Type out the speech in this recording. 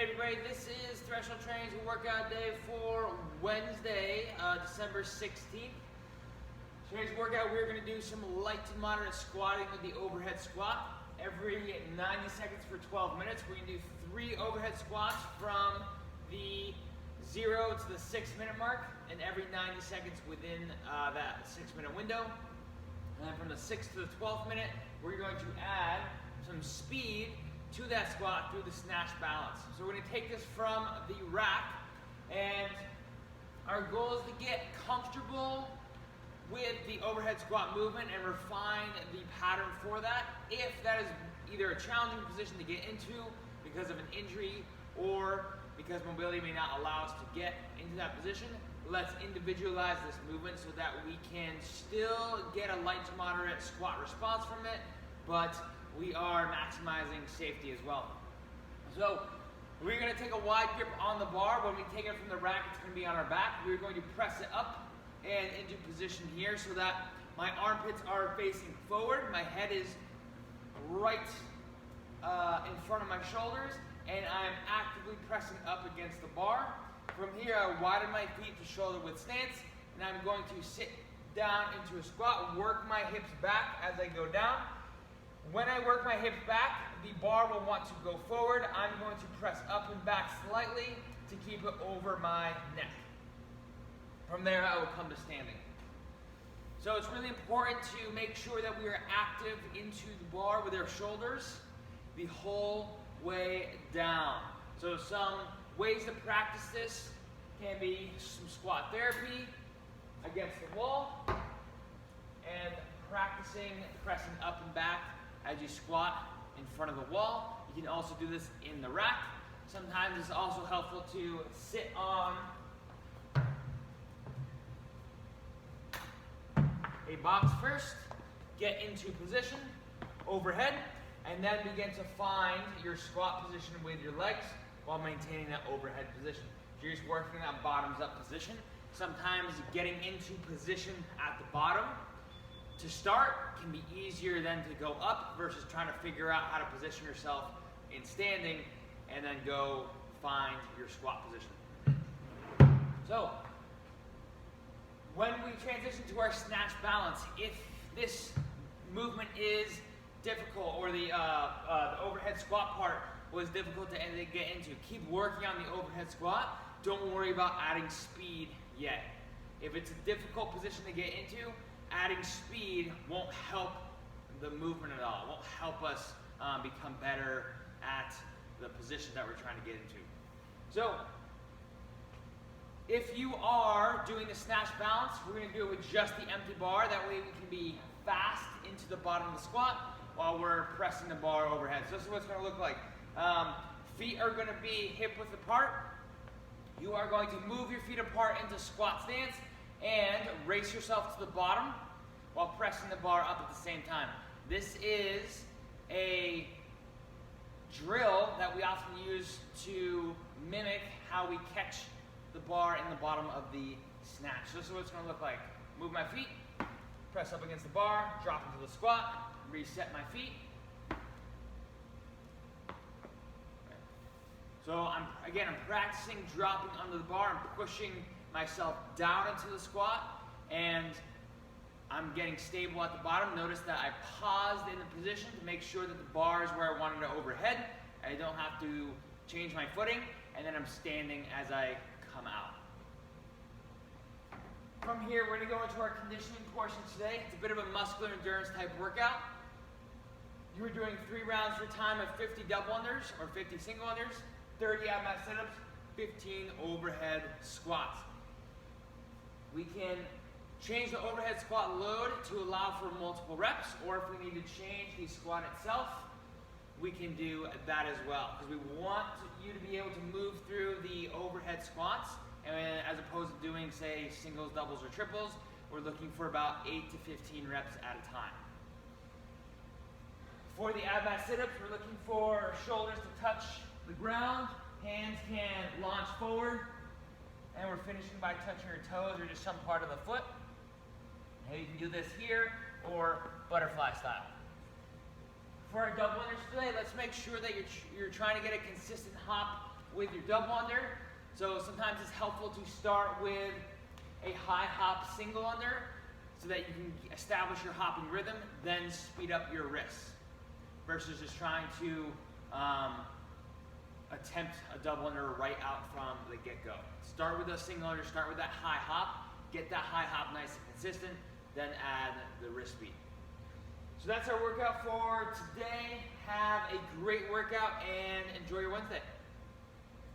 Hey everybody, this is Threshold Training's workout day for Wednesday, December 16th. Today's workout, we're going to do some light to moderate squatting with the overhead squat. Every 90 seconds for 12 minutes, we're going to do 3 overhead squats from the 0 to the 6-minute mark, and every 90 seconds within that 6-minute window. And then from the 6th to the 12th minute, we're going to add some speed to that squat through the snatch balance. So we're going to take this from the rack, and our goal is to get comfortable with the overhead squat movement and refine the pattern for that. If that is either a challenging position to get into because of an injury or because mobility may not allow us to get into that position, let's individualize this movement so that we can still get a light to moderate squat response from it, but we are maximizing safety as well. So we're going to take a wide grip on the bar. When we take it from the rack, it's going to be on our back. We're going to press it up and into position here so that my armpits are facing forward. My head is right in front of my shoulders, and I'm actively pressing up against the bar. From here, I widen my feet to shoulder width stance, and I'm going to sit down into a squat, work my hips back as I go down. When I work my hips back, the bar will want to go forward. I'm going to press up and back slightly to keep it over my neck. From there, I will come to standing. So it's really important to make sure that we are active into the bar with our shoulders the whole way down. So some ways to practice this can be some squat therapy against the wall and practicing pressing up and back as you squat in front of the wall. You can also do this in the rack. Sometimes it's also helpful to sit on a box first, get into position overhead, and then begin to find your squat position with your legs while maintaining that overhead position. So you're just working that bottoms up position. Sometimes getting into position at the bottom to start can be easier than to go up versus trying to figure out how to position yourself in standing and then go find your squat position. So when we transition to our snatch balance, if this movement is difficult or the overhead squat part was difficult to get into, keep working on the overhead squat. Don't worry about adding speed yet. If it's a difficult position to get into, adding speed won't help the movement at all. It won't help us become better at the position that we're trying to get into. So if you are doing the snatch balance, we're going to do it with just the empty bar. That way we can be fast into the bottom of the squat while we're pressing the bar overhead. So this is what it's going to look like. Feet are going to be hip width apart. You are going to move your feet apart into squat stance and race yourself to the bottom while pressing the bar up at the same time. This is a drill that we often use to mimic how we catch the bar in the bottom of the snatch. So this is what it's going to look like. Move my feet, press up against the bar, drop into the squat, reset my feet. So I'm practicing dropping under the bar and pushing myself down into the squat, and I'm getting stable at the bottom. Notice that I paused in the position to make sure that the bar is where I wanted to overhead. I don't have to change my footing, and then I'm standing as I come out. From here, we're going to go into our conditioning portion today. It's a bit of a muscular endurance type workout. You are doing 3 rounds for time of 50 double unders or 50 single unders, 30 ab mat sit-ups, 15 overhead squats. We can change the overhead squat load to allow for multiple reps, or if we need to change the squat itself, we can do that as well, because we want you to be able to move through the overhead squats, and as opposed to doing, say, singles, doubles, or triples, we're looking for about 8 to 15 reps at a time. For the ab mat sit-ups, we're looking for shoulders to touch the ground, hands can launch forward, and we're finishing by touching your toes or just some part of the foot. And you can do this here or butterfly style. For our double unders today, let's make sure that you're trying to get a consistent hop with your double under. So sometimes it's helpful to start with a high hop single under so that you can establish your hopping rhythm, then speed up your wrists versus just trying to attempt a double under right out from the get-go. Start with a single under, start with that high hop, get that high hop nice and consistent, then add the wrist speed. So that's our workout for today. Have a great workout and enjoy your Wednesday.